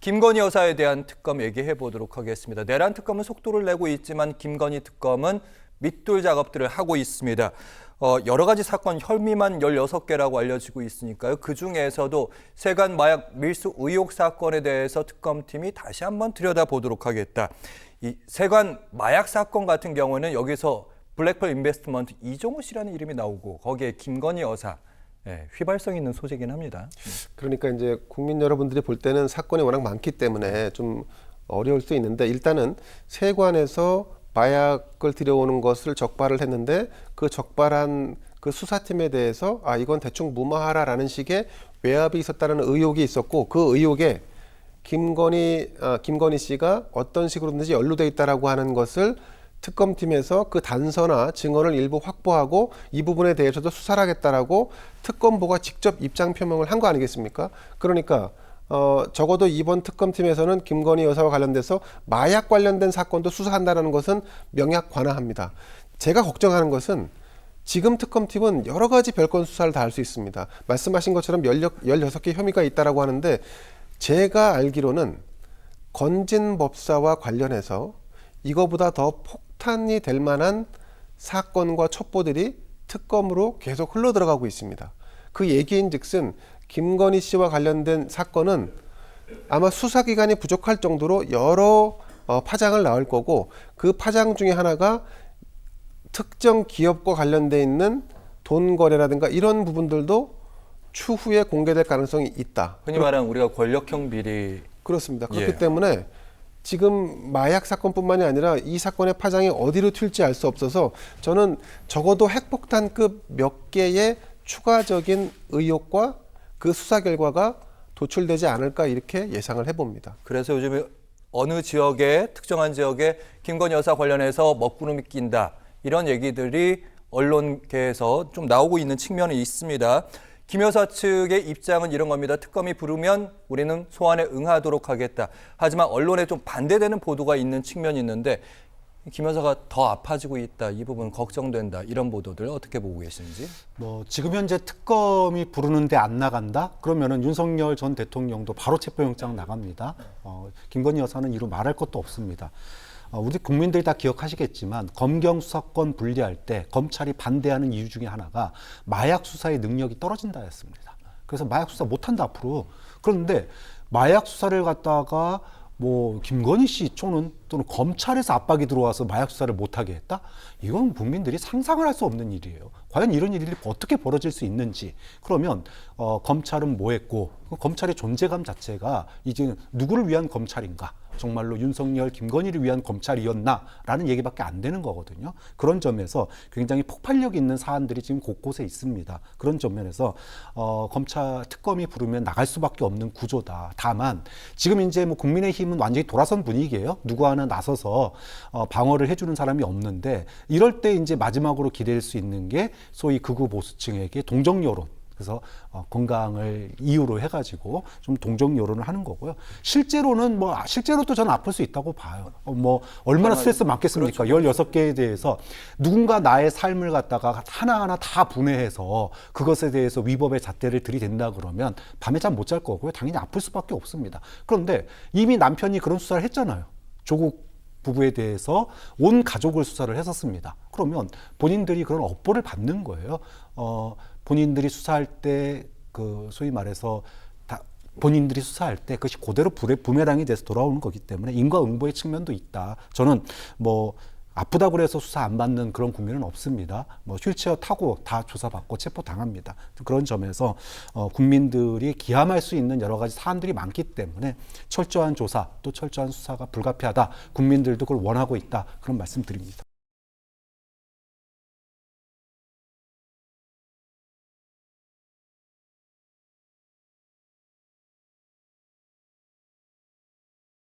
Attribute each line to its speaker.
Speaker 1: 김건희 여사에 대한 특검 얘기해 보도록 하겠습니다. 내란 특검은 속도를 내고 있지만 김건희 특검은 밑돌 작업들을 하고 있습니다. 여러 가지 사건 혐의만 16개라고 알려지고 있으니까요. 그중에서도 세관 마약 밀수 의혹 사건에 대해서 특검팀이 다시 한번 들여다보도록 하겠다. 이 세관 마약 사건 같은 경우는 여기서 블랙펄 인베스트먼트 이종우 씨라는 이름이 나오고 거기에 김건희 여사 휘발성 있는 소재긴 합니다.
Speaker 2: 그러니까 이제 국민 여러분들이 볼 때는 사건이 워낙 많기 때문에 좀 어려울 수 있는데, 일단은 세관에서 마약을 들여오는 것을 적발을 했는데 그 적발한 그 수사팀에 대해서 이건 대충 무마하라라는 식의 외압이 있었다는 의혹이 있었고, 그 의혹에 김건희 씨가 어떤 식으로든지 연루돼 있다라고 하는 것을 특검팀에서 그 단서나 증언을 일부 확보하고 이 부분에 대해서도 수사를 하겠다라고 특검보가 직접 입장 표명을 한 거 아니겠습니까? 그러니까 적어도 이번 특검팀에서는 김건희 여사와 관련돼서 마약 관련된 사건도 수사한다는 것은 명약 관화합니다. 제가 걱정하는 것은 지금 특검팀은 여러 가지 별건 수사를 다 할 수 있습니다. 말씀하신 것처럼 16개 혐의가 있다라고 하는데, 제가 알기로는 건진법사와 관련해서 이거보다 더 폭탄이 될 만한 사건과 첩보들이 특검으로 계속 흘러들어가고 있습니다. 그 얘기인즉슨 김건희 씨와 관련된 사건은 아마 수사기관이 부족할 정도로 여러 파장을 낳을 거고, 그 파장 중에 하나가 특정 기업과 관련돼 있는 돈 거래라든가 이런 부분들도 추후에 공개될 가능성이 있다.
Speaker 1: 흔히 말하는 우리가 권력형 비리.
Speaker 2: 그렇습니다. 그렇기 때문에 지금 마약 사건뿐만이 아니라 이 사건의 파장이 어디로 튈지 알 수 없어서 저는 적어도 핵폭탄급 몇 개의 추가적인 의혹과 그 수사 결과가 도출되지 않을까 이렇게 예상을 해봅니다.
Speaker 1: 그래서 요즘 어느 지역에 특정한 지역에 김건희 여사 관련해서 먹구름이 낀다 이런 얘기들이 언론계에서 좀 나오고 있는 측면이 있습니다. 김 여사 측의 입장은 이런 겁니다. 특검이 부르면 우리는 소환에 응하도록 하겠다. 하지만 언론에 좀 반대되는 보도가 있는 측면이 있는데 김 여사가 더 아파지고 있다. 이 부분 걱정된다. 이런 보도들 어떻게 보고 계시는지?
Speaker 3: 지금 현재 특검이 부르는데 안 나간다? 그러면은 윤석열 전 대통령도 바로 체포영장 나갑니다. 김건희 여사는 이루 말할 것도 없습니다. 우리 국민들이 다 기억하시겠지만 검경 수사권 분리할 때 검찰이 반대하는 이유 중에 하나가 마약 수사의 능력이 떨어진다였습니다. 그래서 마약 수사 못한다 앞으로. 그런데 마약 수사를 갖다가 김건희 씨 또는 검찰에서 압박이 들어와서 마약 수사를 못하게 했다? 이건 국민들이 상상을 할 수 없는 일이에요. 과연 이런 일이 어떻게 벌어질 수 있는지. 그러면 검찰은 뭐 했고, 검찰의 존재감 자체가 이제 누구를 위한 검찰인가? 정말로 윤석열, 김건희를 위한 검찰이었나라는 얘기밖에 안 되는 거거든요. 그런 점에서 굉장히 폭발력 있는 사안들이 지금 곳곳에 있습니다. 그런 점면에서 검찰 특검이 부르면 나갈 수밖에 없는 구조다. 다만 지금 이제 국민의힘은 완전히 돌아선 분위기예요. 누구 하나 나서서 방어를 해주는 사람이 없는데, 이럴 때 이제 마지막으로 기댈 수 있는 게 소위 극우 보수층에게 동정 여론. 그래서 건강을 이유로 해가지고 좀 동정 여론을 하는 거고요. 실제로는 실제로도 저는 아플 수 있다고 봐요. 얼마나 스트레스 많겠습니까? 그렇죠. 16개에 대해서 누군가 나의 삶을 갖다가 하나하나 다 분해해서 그것에 대해서 위법의 잣대를 들이댄다 그러면 밤에 잠 못 잘 거고요. 당연히 아플 수밖에 없습니다. 그런데 이미 남편이 그런 수사를 했잖아요. 조국 부부에 대해서 온 가족을 수사를 했었습니다. 그러면 본인들이 그런 업보를 받는 거예요. 본인들이 수사할 때 소위 말해서 본인들이 수사할 때 그것이 그대로 부메랑이 돼서 돌아오는 거기 때문에 인과응보의 측면도 있다. 저는 아프다고 그래서 수사 안 받는 그런 국민은 없습니다. 휠체어 타고 다 조사받고 체포 당합니다. 그런 점에서 국민들이 기함할 수 있는 여러 가지 사안들이 많기 때문에 철저한 조사 또 철저한 수사가 불가피하다. 국민들도 그걸 원하고 있다. 그런 말씀 드립니다.